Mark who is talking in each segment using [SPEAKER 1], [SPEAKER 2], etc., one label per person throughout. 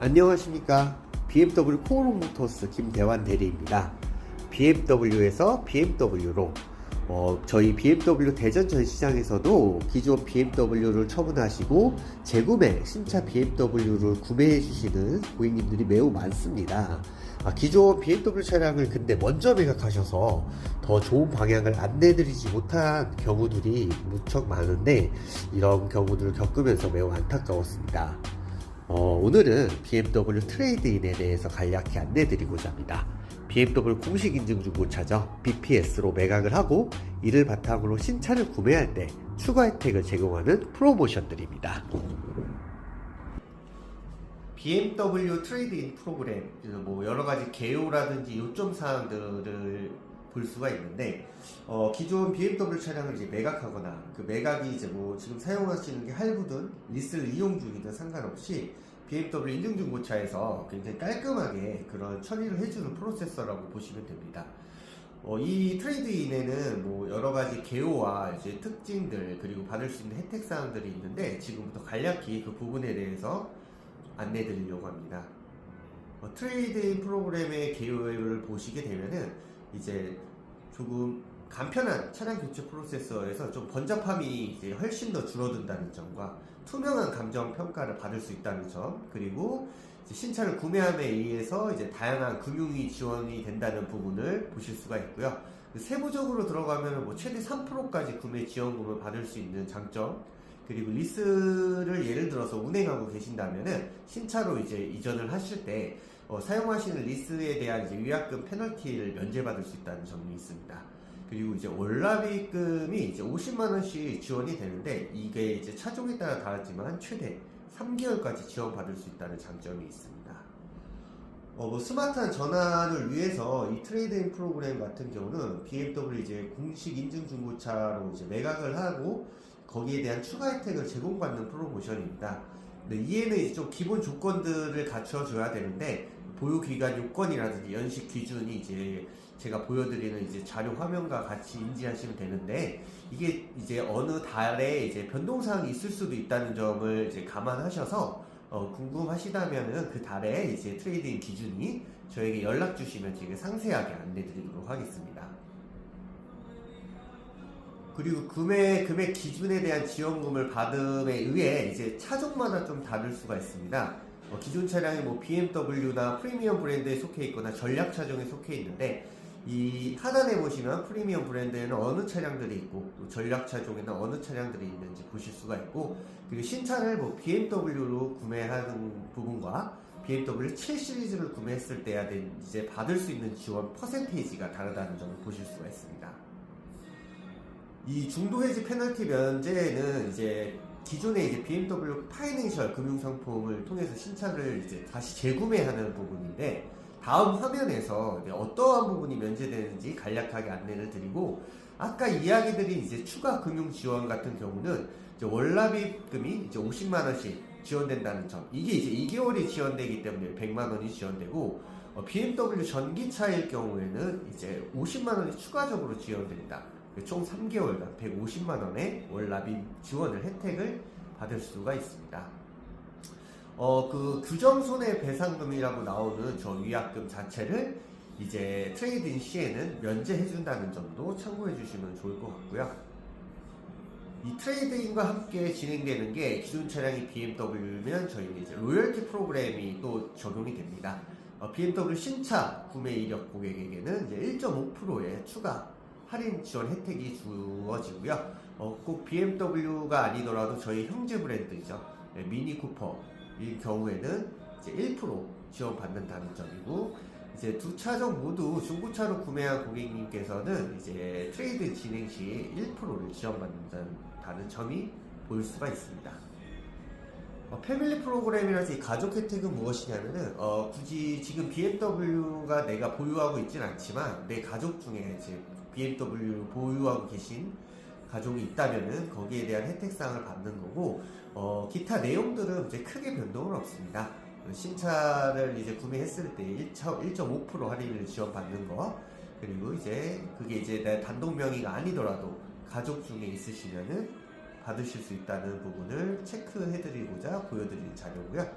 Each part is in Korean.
[SPEAKER 1] 안녕하십니까. BMW 코오롱 모터스 김대환 대리입니다. BMW에서 BMW로 저희 BMW 대전 전시장에서도 기존 BMW를 처분하시고 재구매 신차 BMW를 구매해 주시는 고객님들이 매우 많습니다. 기존 BMW 차량을 근데 먼저 매각하셔서 더 좋은 방향을 안내드리지 못한 경우들이 무척 많은데, 이런 경우들을 겪으면서 매우 안타까웠습니다. 오늘은 BMW 트레이드인에 대해서 간략히 안내드리고자 합니다. BMW 공식 인증 중고차죠. BPS로 매각을 하고 이를 바탕으로 신차를 구매할 때 추가 혜택을 제공하는 프로모션들입니다. BMW 트레이드인 프로그램, 여러가지 개요라든지 요점 사항들을 볼 수가 있는데, 기존 BMW 차량을 이제 매각하거나 그 매각이 이제 지금 사용하시는 게 할부든 리스를 이용 중이든 상관없이 BMW 인증중고차에서 굉장히 깔끔하게 그런 처리를 해주는 프로세서라고 보시면 됩니다. 이 트레이드인에는 여러가지 개요와 이제 특징들, 그리고 받을 수 있는 혜택 사항들이 있는데, 지금부터 간략히 그 부분에 대해서 안내 드리려고 합니다. 트레이드인 프로그램의 개요를 보시게 되면은 이제 조금 간편한 차량 교체 프로세서에서 좀 번잡함이 이제 훨씬 더 줄어든다는 점과 투명한 감정 평가를 받을 수 있다는 점, 그리고 이제 신차를 구매함에 의해서 이제 다양한 금융이 지원이 된다는 부분을 보실 수가 있고요. 세부적으로 들어가면 최대 3%까지 구매 지원금을 받을 수 있는 장점, 그리고 리스를 예를 들어서 운행하고 계신다면은 신차로 이제 이전을 하실 때 사용하시는 리스에 대한 이제 위약금 페널티를 면제받을 수 있다는 점이 있습니다. 그리고 이제 월납입금이 이제 50만원씩 지원이 되는데, 이게 이제 차종에 따라 다르지만 최대 3개월까지 지원받을 수 있다는 장점이 있습니다. 스마트한 전환을 위해서 이 트레이드인 프로그램 같은 경우는 BMW 이제 공식 인증 중고차로 이제 매각을 하고 거기에 대한 추가 혜택을 제공받는 프로모션입니다. 이에는 이제 좀 기본 조건들을 갖춰줘야 되는데, 보유기간 요건이라든지 연식 기준이 이제 제가 보여드리는 이제 자료 화면과 같이 인지하시면 되는데, 이게 이제 어느 달에 이제 변동사항이 있을 수도 있다는 점을 이제 감안하셔서 궁금하시다면은 그 달에 이제 트레이드인 기준이 저에게 연락 주시면 제가 상세하게 안내 드리도록 하겠습니다. 그리고 금액 기준에 대한 지원금을 받음에 의해 이제 차종마다 좀 다를 수가 있습니다. 기존 차량이 BMW나 프리미엄 브랜드에 속해 있거나 전략 차종에 속해 있는데, 이 하단에 보시면 프리미엄 브랜드에는 어느 차량들이 있고 또 전략 차종에는 어느 차량들이 있는지 보실 수가 있고, 그리고 신차를 BMW로 구매하는 부분과 BMW 7 시리즈를 구매했을 때야 이제 받을 수 있는 지원 퍼센테이지가 다르다는 점을 보실 수가 있습니다. 이 중도 해지 페널티 면제는 이제 기존의 이제 BMW 파이낸셜 금융상품을 통해서 신차를 이제 다시 재구매하는 부분인데, 다음 화면에서 어떠한 부분이 면제되는지 간략하게 안내를 드리고, 아까 이야기 드린 이제 추가 금융 지원 같은 경우는 이제 월납입금이 이제 50만원씩 지원된다는 점, 이게 이제 2개월이 지원되기 때문에 100만원이 지원되고, BMW 전기차일 경우에는 이제 50만원이 추가적으로 지원됩니다. 총 3개월간 150만원의 월납입 지원을 혜택을 받을 수가 있습니다. 그 규정 손해배상금이라고 나오는 저 위약금 자체를 이제 트레이드인 시에는 면제해준다는 점도 참고해 주시면 좋을 것 같고요. 이 트레이드인과 함께 진행되는 게, 기존 차량이 BMW면 저희는 이제 로열티 프로그램이 또 적용이 됩니다. BMW 신차 구매 이력 고객에게는 이제 1.5%의 추가 할인 지원 혜택이 주어지고요. 꼭 BMW가 아니더라도 저희 형제 브랜드이죠. 미니 쿠퍼 이 경우에는 이제 1% 지원받는다는 점이고, 이제 두 차종 모두 중고차로 구매한 고객님께서는 이제 트레이드 진행 시 1%를 지원받는다는 점이 보일 수가 있습니다. 패밀리 프로그램이라서 이 가족 혜택은 무엇이냐면은, 굳이 지금 BMW가 내가 보유하고 있진 않지만 내 가족 중에 이제 BMW 보유하고 계신 가족이 있다면은 거기에 대한 혜택사항을 받는 거고, 기타 내용들은 이제 크게 변동은 없습니다. 신차를 이제 구매했을 때 1.5% 할인을 지원받는 거, 그리고 이제 그게 이제 내 단독 명의가 아니더라도 가족 중에 있으시면은 받으실 수 있다는 부분을 체크해드리고자 보여드리는 자료고요.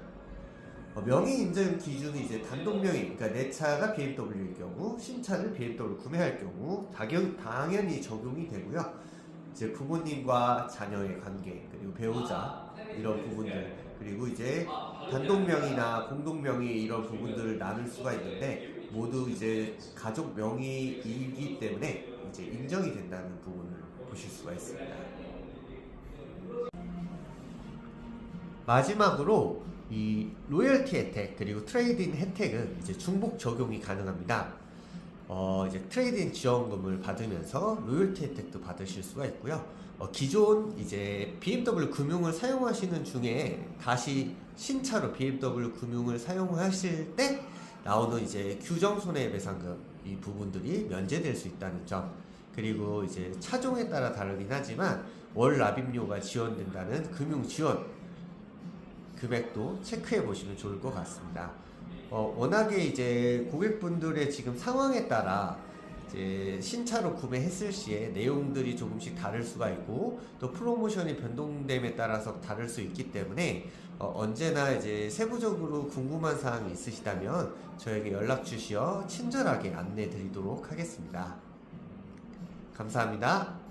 [SPEAKER 1] 명의 인증 기준이 이제 단독 명의, 그러니까 내 차가 BMW일 경우, 신차를 BMW 구매할 경우 당연히 적용이 되고요. 이제 부모님과 자녀의 관계, 그리고 배우자 이런 부분들, 그리고 이제 단독 명의나 공동 명의 이런 부분들을 나눌 수가 있는데 모두 이제 가족 명의이기 때문에 이제 인정이 된다는 부분을 보실 수가 있습니다. 마지막으로 이 로열티 혜택 그리고 트레이드인 혜택은 이제 중복 적용이 가능합니다. 이제 트레이드인 지원금을 받으면서 로열티 혜택도 받으실 수가 있고요. 기존 이제 BMW 금융을 사용하시는 중에 다시 신차로 BMW 금융을 사용하실 때 나오는 이제 규정 손해배상금 이 부분들이 면제될 수 있다는 점, 그리고 이제 차종에 따라 다르긴 하지만 월 납입료가 지원된다는 금융 지원 금액도 체크해 보시면 좋을 것 같습니다. 워낙에 이제 고객분들의 지금 상황에 따라 이제 신차로 구매했을 시에 내용들이 조금씩 다를 수가 있고 또 프로모션이 변동됨에 따라서 다를 수 있기 때문에 언제나 이제 세부적으로 궁금한 사항이 있으시다면 저에게 연락 주시어 친절하게 안내 드리도록 하겠습니다. 감사합니다.